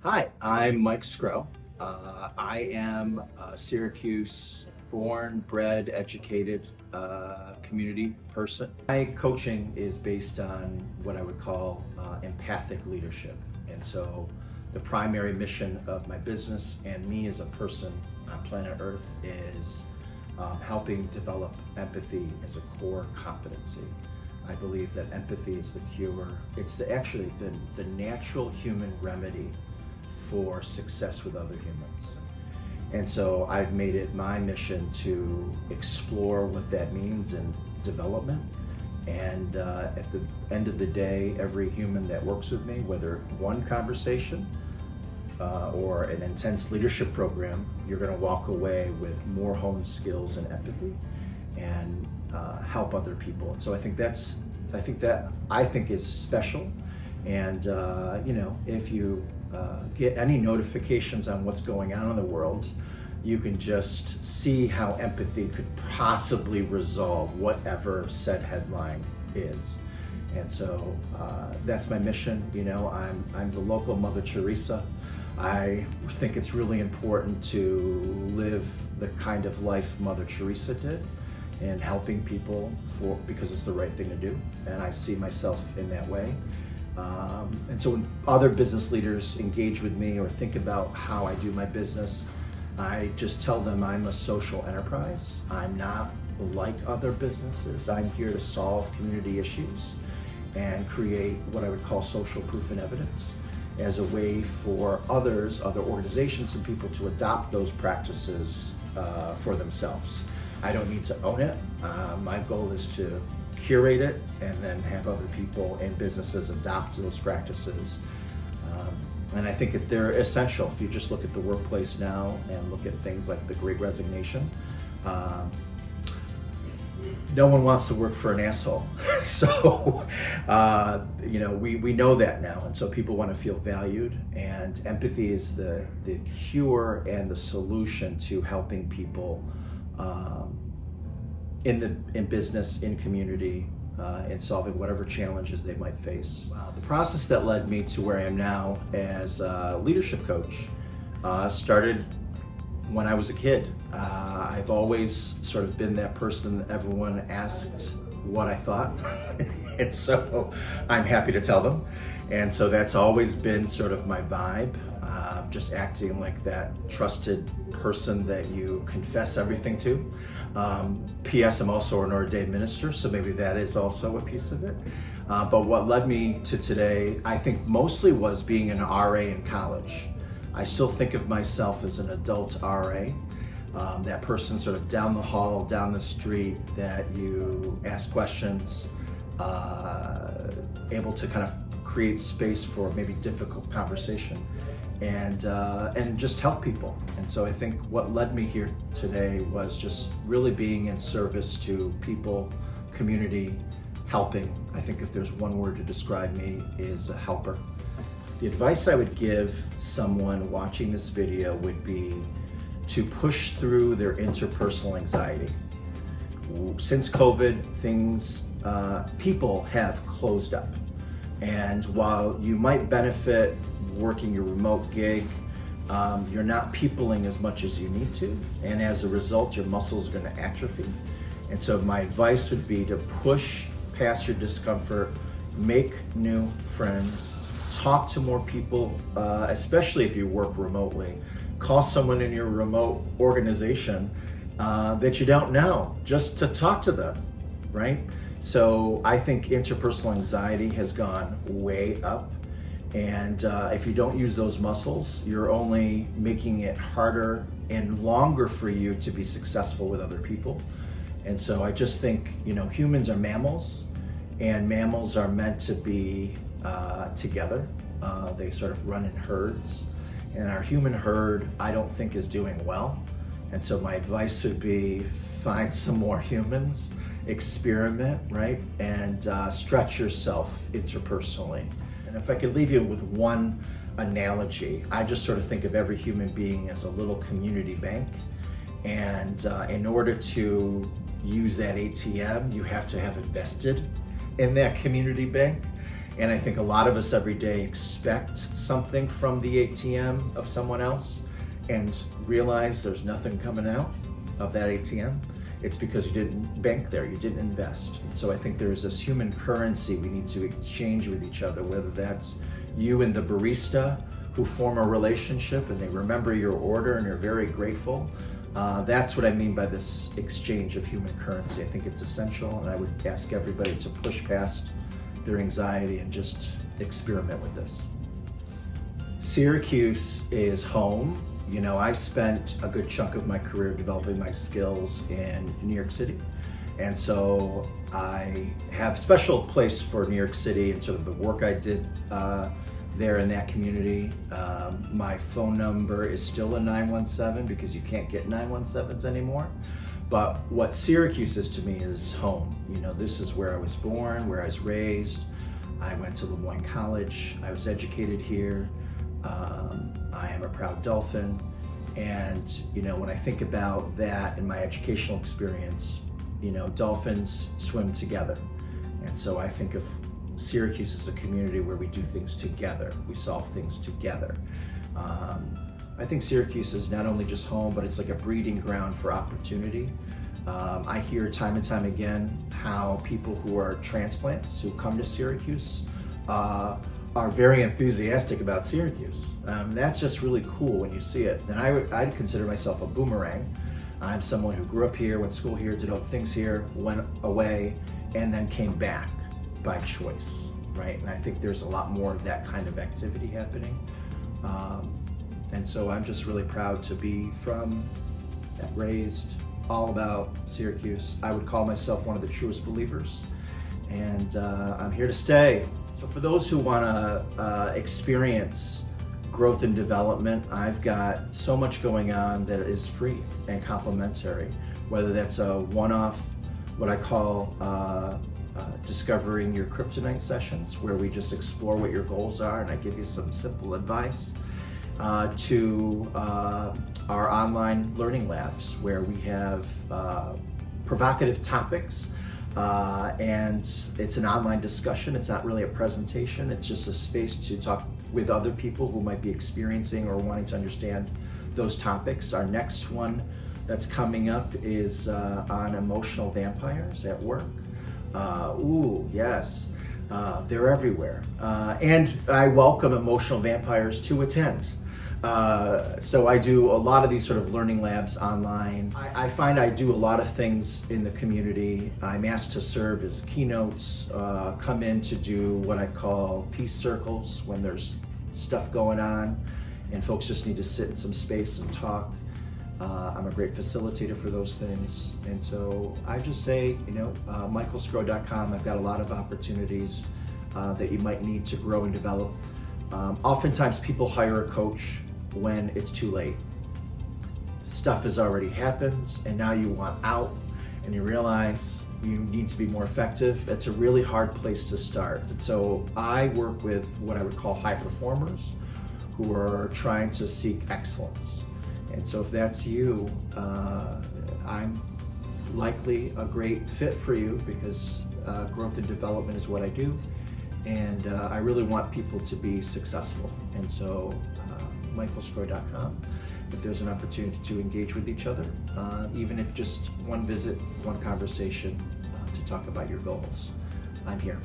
Hi, I'm Mike Sgro. I am a Syracuse born, bred, educated community person. My coaching is based on what I would call empathic leadership. And so the primary mission of my business and me as a person on planet Earth is helping develop empathy as a core competency. I believe that empathy is the cure. It's actually the natural human remedy for success with other humans. And so I've made it my mission to explore what that means in development. And at the end of the day, every human that works with me, whether one conversation or an intense leadership program, you're going to walk away with more honed skills and empathy and help other people. And so I think is special. And if you get any notifications on what's going on in the world, you can just see how empathy could possibly resolve whatever said headline is. And so that's my mission. I'm the local Mother Teresa. I think it's really important to live the kind of life Mother Teresa did and helping people because it's the right thing to do. And I see myself in that way. And so when other business leaders engage with me or think about how I do my business, I just tell them I'm a social enterprise. I'm not like other businesses. I'm here to solve community issues and create what I would call social proof and evidence as a way for other organizations and people to adopt those practices for themselves. I don't need to own it. My goal is to curate it and then have other people and businesses adopt those practices. And I think they're essential. If you just look at the workplace now and look at things like the Great Resignation, no one wants to work for an asshole. So, we know that now. And so people want to feel valued, and empathy is the cure and the solution to helping people in business, in community, in solving whatever challenges they might face. The process that led me to where I am now as a leadership coach started when I was a kid. I've always sort of been that person that everyone asked what I thought, and so I'm happy to tell them. And so that's always been sort of my vibe, just acting like that trusted person that you confess everything to. P.S. I'm also an ordained minister, so maybe that is also a piece of it. But what led me to today, I think mostly was being an RA in college. I still think of myself as an adult RA, that person sort of down the hall, down the street, that you ask questions, able to kind of create space for maybe difficult conversation and just help people. And so I think what led me here today was just really being in service to people, community, helping. I think if there's one word to describe me, is a helper. The advice I would give someone watching this video would be to push through their interpersonal anxiety. Since COVID, people have closed up. And while you might benefit working your remote gig, you're not peopling as much as you need to. And as a result, your muscles are going to atrophy. And so my advice would be to push past your discomfort, make new friends, talk to more people, especially if you work remotely. Call someone in your remote organization that you don't know, just to talk to them, right? So I think interpersonal anxiety has gone way up. And if you don't use those muscles, you're only making it harder and longer for you to be successful with other people. And so I just think, humans are mammals, and mammals are meant to be together. They sort of run in herds. And our human herd, I don't think, is doing well. And so my advice would be find some more humans, experiment, right? And stretch yourself interpersonally. And if I could leave you with one analogy, I just sort of think of every human being as a little community bank. And in order to use that ATM, you have to have invested in that community bank. And I think a lot of us every day expect something from the ATM of someone else and realize there's nothing coming out of that ATM. It's because you didn't bank there, you didn't invest. And so I think there's this human currency we need to exchange with each other, whether that's you and the barista who form a relationship and they remember your order and you're very grateful. That's what I mean by this exchange of human currency. I think it's essential, and I would ask everybody to push past their anxiety and just experiment with this. Syracuse is home. You know, I spent a good chunk of my career developing my skills in New York City. And so I have a special place for New York City and sort of the work I did there in that community. My phone number is still a 917 because you can't get 917s anymore. But what Syracuse is to me is home. You know, this is where I was born, where I was raised. I went to Lemoyne College. I was educated here. I am a proud Dolphin. And, you know, when I think about that in my educational experience, you know, Dolphins swim together. And so I think of Syracuse as a community where we do things together. We solve things together. I think Syracuse is not only just home, but it's like a breeding ground for opportunity. I hear time and time again how people who are transplants who come to Syracuse are very enthusiastic about Syracuse. That's just really cool when you see it. And I'd consider myself a boomerang. I'm someone who grew up here, went to school here, did all the things here, went away, and then came back by choice, right? And I think there's a lot more of that kind of activity happening. And so I'm just really proud to be from, raised, all about Syracuse. I would call myself one of the truest believers, and I'm here to stay. So for those who want to experience growth and development, I've got so much going on that is free and complimentary, whether that's a one-off, what I call discovering your kryptonite sessions, where we just explore what your goals are and I give you some simple advice, to our online learning labs, where we have provocative topics. And it's an online discussion. It's not really a presentation. It's just a space to talk with other people who might be experiencing or wanting to understand those topics. Our next one that's coming up is on emotional vampires at work. Ooh, yes, they're everywhere. And I welcome emotional vampires to attend. So I do a lot of these sort of learning labs online. I find I do a lot of things in the community. I'm asked to serve as keynotes, come in to do what I call peace circles when there's stuff going on and folks just need to sit in some space and talk. I'm a great facilitator for those things. And so I just say, you know, michaelsgro.com, I've got a lot of opportunities that you might need to grow and develop. Oftentimes people hire a coach when it's too late. Stuff has already happened and now you want out and you realize you need to be more effective. It's a really hard place to start. So I work with what I would call high performers who are trying to seek excellence. And so if that's you, I'm likely a great fit for you because growth and development is what I do. And I really want people to be successful. And so michaelsgro.com, if there's an opportunity to engage with each other, even if just one visit, one conversation to talk about your goals, I'm here.